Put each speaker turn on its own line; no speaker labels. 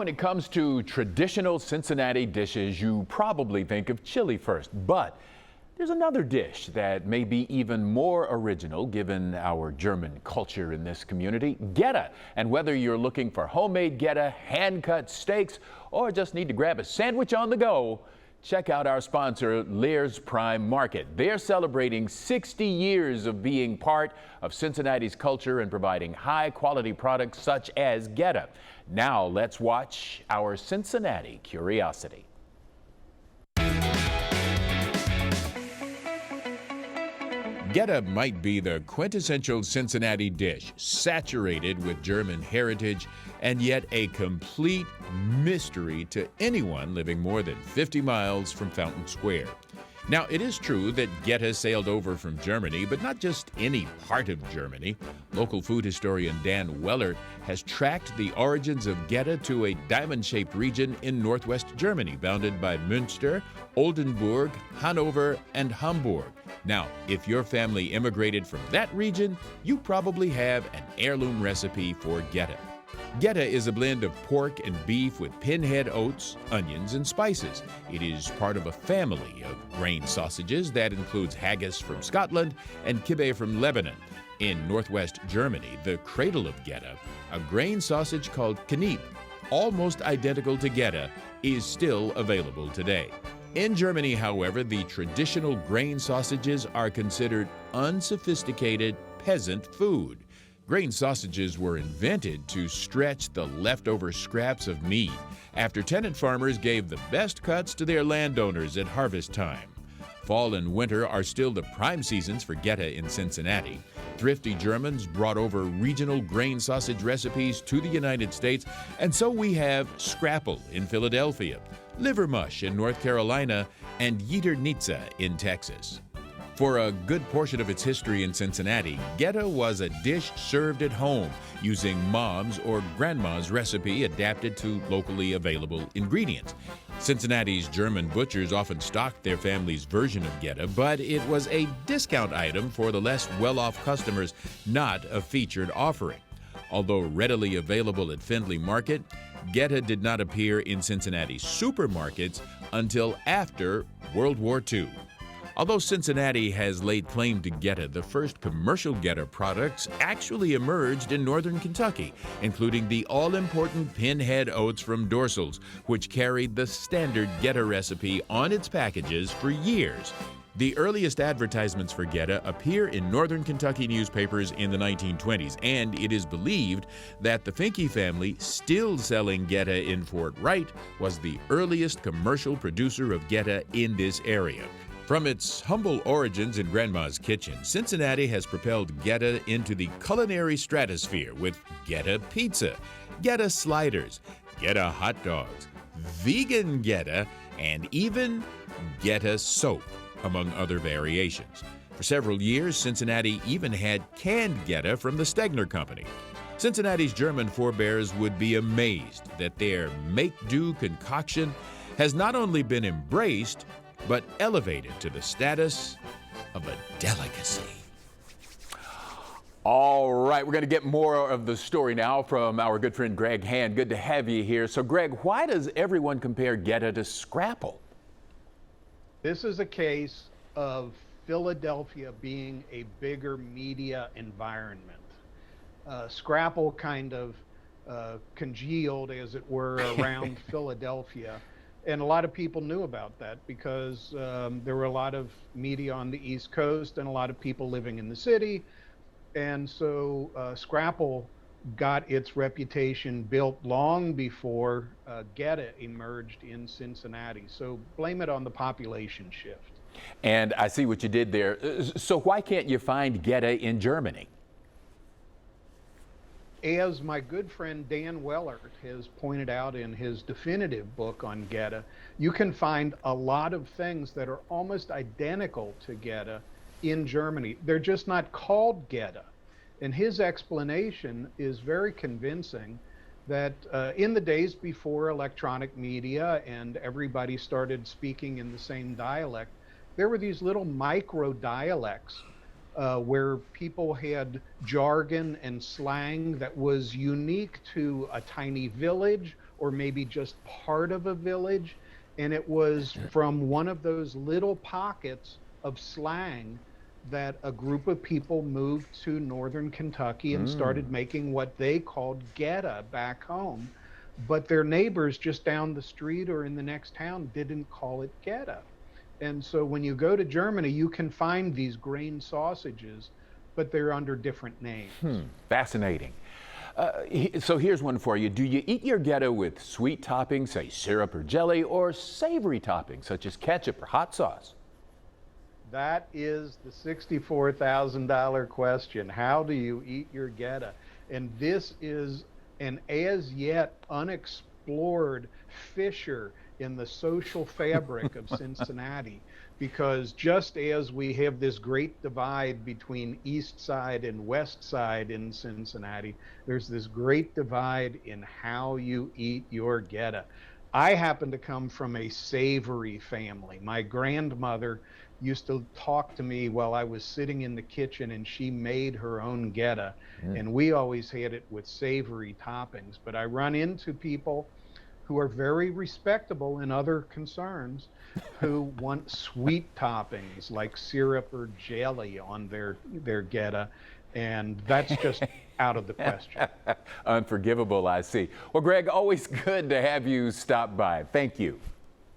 when it comes to traditional Cincinnati dishes, you probably think of chili first, but there's another dish that may be even more original given our German culture in this community, Goetta. And whether you're looking for homemade Goetta, hand-cut steaks, or just need to grab a sandwich on the go, check out our sponsor, Lear's Prime Market. They're celebrating 60 years of being part of Cincinnati's culture and providing high-quality products such as Goetta. Now let's watch our Cincinnati Curiosity. Goetta might be the quintessential Cincinnati dish, saturated with German heritage, and yet a complete mystery to anyone living more than 50 miles from Fountain Square. Now, it is true that Goetta sailed over from Germany, but not just any part of Germany. Local food historian Dan Weller has tracked the origins of Goetta to a diamond-shaped region in northwest Germany, bounded by Münster, Oldenburg, Hanover, and Hamburg. Now, if your family immigrated from that region, you probably have an heirloom recipe for Goetta. Goetta is a blend of pork and beef with pinhead oats, onions, and spices. It is part of a family of grain sausages that includes haggis from Scotland and kibbeh from Lebanon. In northwest Germany, the cradle of Goetta, a grain sausage called Kneip, almost identical to Goetta, is still available today. In Germany, however, the traditional grain sausages are considered unsophisticated peasant food. Grain sausages were invented to stretch the leftover scraps of meat after tenant farmers gave the best cuts to their landowners at harvest time. Fall and winter are still the prime seasons for Goetta in Cincinnati. Thrifty Germans brought over regional grain sausage recipes to the United States, and so we have Scrapple in Philadelphia, liver mush in North Carolina, and Jieternitsa in Texas. For a good portion of its history in Cincinnati, Goetta was a dish served at home using mom's or grandma's recipe adapted to locally available ingredients. Cincinnati's German butchers often stocked their family's version of Goetta, but it was a discount item for the less well-off customers, not a featured offering. Although readily available at Findlay Market, Goetta did not appear in Cincinnati's supermarkets until after World War II. Although Cincinnati has laid claim to Goetta, the first commercial Goetta products actually emerged in northern Kentucky, including the all-important pinhead oats from Dorsal's, which carried the standard Goetta recipe on its packages for years. The earliest advertisements for Goetta appear in northern Kentucky newspapers in the 1920s, and it is believed that the Finke family, still selling Goetta in Fort Wright, was the earliest commercial producer of Goetta in this area. From its humble origins in Grandma's kitchen, Cincinnati has propelled Goetta into the culinary stratosphere with Goetta pizza, Goetta sliders, Goetta hot dogs, vegan Goetta, and even Goetta soap, among other variations. For several years, Cincinnati even had canned Goetta from the Stegner Company. Cincinnati's German forebears would be amazed that their make-do concoction has not only been embraced, but elevated to the status of a delicacy. All right, we're going to get more of the story now from our good friend Greg Hand. Good to have you here. So, Greg, why does everyone compare Goetta to Scrapple?
This is a case of Philadelphia being a bigger media environment. Scrapple kind of congealed, as it were, around Philadelphia. And a lot of people knew about that because there were a lot of media on the East Coast and a lot of people living in the city. And so Scrapple got its reputation built long before Goetta emerged in Cincinnati. So blame it on the population shift.
And I see what you did there. So why can't you find Goetta in Germany?
As my good friend Dan Weller has pointed out in his definitive book on Goetta, you can find a lot of things that are almost identical to Goetta in Germany. They're just not called Goetta. And his explanation is very convincing that in the days before electronic media and everybody started speaking in the same dialect, there were these little micro dialects where people had jargon and slang that was unique to a tiny village or maybe just part of a village. And it was from one of those little pockets of slang that a group of people moved to northern Kentucky and started making what they called Goetta back home. But their neighbors just down the street or in the next town didn't call it Goetta. And so when you go to Germany, you can find these grain sausages, but they're under different names.
Fascinating. So here's one for you. Do you eat your Goetta with sweet toppings, say syrup or jelly, or savory toppings such as ketchup or hot sauce?
That is the $64,000 question. How do you eat your Goetta? And this is an as yet unexplored fissure in the social fabric of Cincinnati, because just as we have this great divide between East Side and West Side in Cincinnati, there's this great divide in how you eat your Goetta. I happen to come from a savory family. My grandmother used to talk to me while I was sitting in the kitchen, and she made her own Goetta, and we always had it with savory toppings. But I run into people who are very respectable in other concerns who want sweet toppings like syrup or jelly on their Goetta, and that's just out of the question.
Unforgivable, I see. Well, Greg, always good to have you stop by. Thank you.